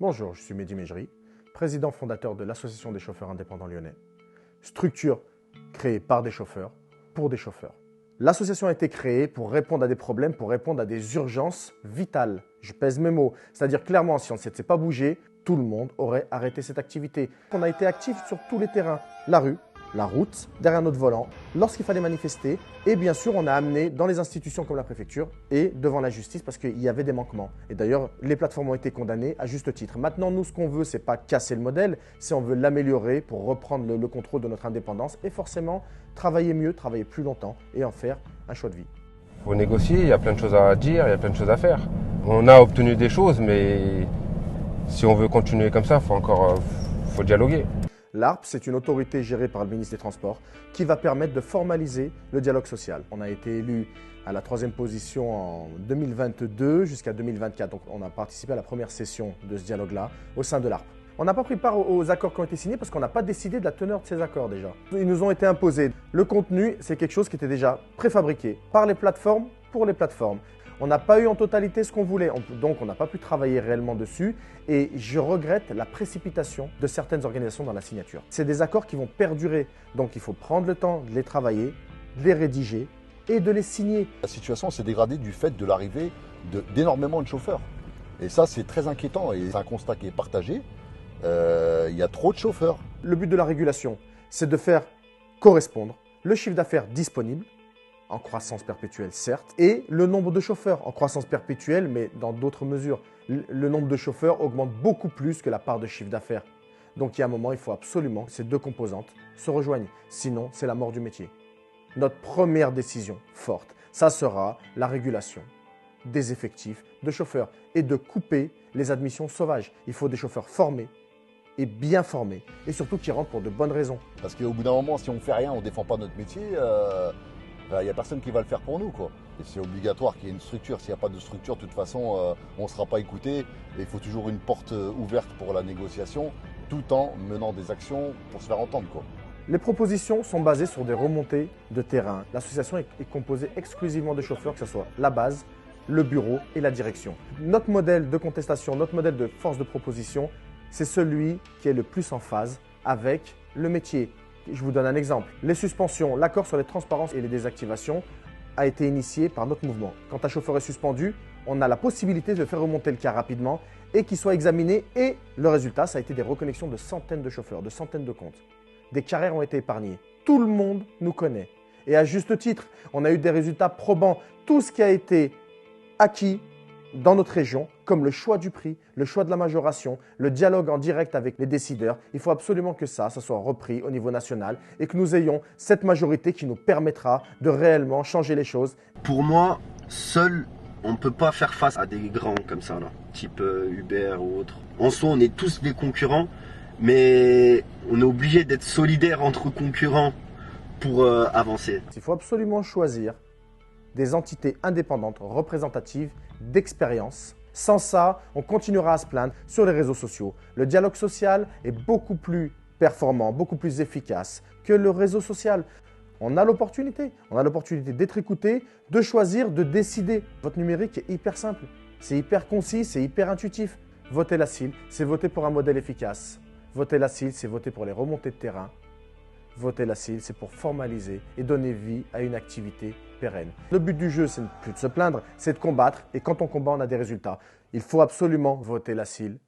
Bonjour, je suis Mehdi Mejri, président fondateur de l'Association des chauffeurs indépendants lyonnais. Structure créée par des chauffeurs, pour des chauffeurs. L'association a été créée pour répondre à des problèmes, pour répondre à des urgences vitales. Je pèse mes mots, c'est-à-dire clairement, si on ne s'était pas bougé, tout le monde aurait arrêté cette activité. On a été actif sur tous les terrains, la rue, la route, derrière notre volant, lorsqu'il fallait manifester. Et bien sûr, on a amené dans les institutions comme la préfecture et devant la justice parce qu'il y avait des manquements. Et d'ailleurs, les plateformes ont été condamnées à juste titre. Maintenant, nous, ce qu'on veut, c'est pas casser le modèle, c'est on veut l'améliorer pour reprendre le contrôle de notre indépendance et forcément travailler mieux, travailler plus longtemps et en faire un choix de vie. Il faut négocier, il y a plein de choses à dire, il y a plein de choses à faire. On a obtenu des choses, mais si on veut continuer comme ça, faut dialoguer. L'ARP, c'est une autorité gérée par le ministre des Transports qui va permettre de formaliser le dialogue social. On a été élu à la 3e position en 2022 jusqu'à 2024. Donc on a participé à la première session de ce dialogue-là au sein de l'ARP. On n'a pas pris part aux accords qui ont été signés parce qu'on n'a pas décidé de la teneur de ces accords déjà. Ils nous ont été imposés. Le contenu, c'est quelque chose qui était déjà préfabriqué par les plateformes pour les plateformes. On n'a pas eu en totalité ce qu'on voulait, donc on n'a pas pu travailler réellement dessus et je regrette la précipitation de certaines organisations dans la signature. C'est des accords qui vont perdurer, donc il faut prendre le temps de les travailler, de les rédiger et de les signer. La situation s'est dégradée du fait de l'arrivée d'énormément de chauffeurs. Et ça, c'est très inquiétant et c'est un constat qui est partagé. Il y a trop de chauffeurs. Le but de la régulation, c'est de faire correspondre le chiffre d'affaires disponible, en croissance perpétuelle certes, et le nombre de chauffeurs en croissance perpétuelle, mais dans d'autres mesures. Le nombre de chauffeurs augmente beaucoup plus que la part de chiffre d'affaires. Donc il y a un moment, il faut absolument que ces deux composantes se rejoignent. Sinon, c'est la mort du métier. Notre première décision forte, ça sera la régulation des effectifs de chauffeurs et de couper les admissions sauvages. Il faut des chauffeurs formés et bien formés, et surtout qui rentrent pour de bonnes raisons. Parce qu'au bout d'un moment, si on ne fait rien, on ne défend pas notre métier, il n'y a personne qui va le faire pour nous, quoi. Et c'est obligatoire qu'il y ait une structure. S'il n'y a pas de structure, de toute façon, on ne sera pas écouté. Et il faut toujours une porte ouverte pour la négociation, tout en menant des actions pour se faire entendre, quoi. Les propositions sont basées sur des remontées de terrain. L'association est composée exclusivement de chauffeurs, que ce soit la base, le bureau et la direction. Notre modèle de contestation, notre modèle de force de proposition, c'est celui qui est le plus en phase avec le métier. Je vous donne un exemple. Les suspensions, l'accord sur les transparences et les désactivations a été initié par notre mouvement. Quand un chauffeur est suspendu, on a la possibilité de faire remonter le cas rapidement et qu'il soit examiné. Et le résultat, ça a été des reconnexions de centaines de chauffeurs, de centaines de comptes. Des carrières ont été épargnées. Tout le monde nous connaît. Et à juste titre, on a eu des résultats probants. Tout ce qui a été acquis dans notre région, comme le choix du prix, le choix de la majoration, le dialogue en direct avec les décideurs, il faut absolument que ça soit repris au niveau national et que nous ayons cette majorité qui nous permettra de réellement changer les choses. Pour moi, seul, on ne peut pas faire face à des grands comme ça, là, type Uber ou autre. En soi, on est tous des concurrents, mais on est obligé d'être solidaires entre concurrents pour avancer. Il faut absolument choisir des entités indépendantes, représentatives, d'expérience. Sans ça, on continuera à se plaindre sur les réseaux sociaux. Le dialogue social est beaucoup plus performant, beaucoup plus efficace que le réseau social. On a l'opportunité d'être écouté, de choisir, de décider. Votre numérique est hyper simple, c'est hyper concis, c'est hyper intuitif. Voter la CIL, c'est voter pour un modèle efficace. Voter la CIL, c'est voter pour les remontées de terrain. Voter la CIL, c'est pour formaliser et donner vie à une activité pérenne. Le but du jeu, c'est plus de se plaindre, c'est de combattre. Et quand on combat, on a des résultats. Il faut absolument voter la CIL